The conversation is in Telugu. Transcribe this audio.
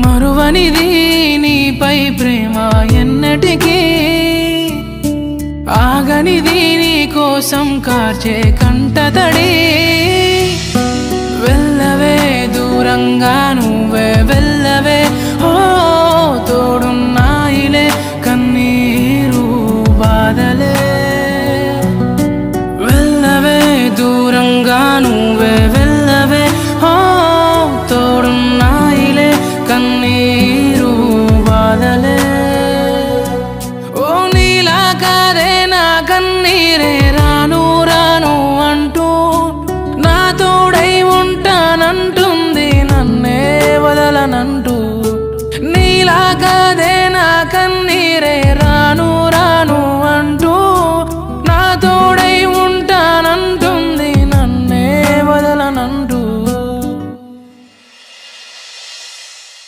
మరువనిది నీపై ప్రేమ ఎన్నటికీ ఆగనిది నీ కోసం కార్చే కంటతడి వెళ్ళవే దూరంగా నువ్వే వెళ్ళ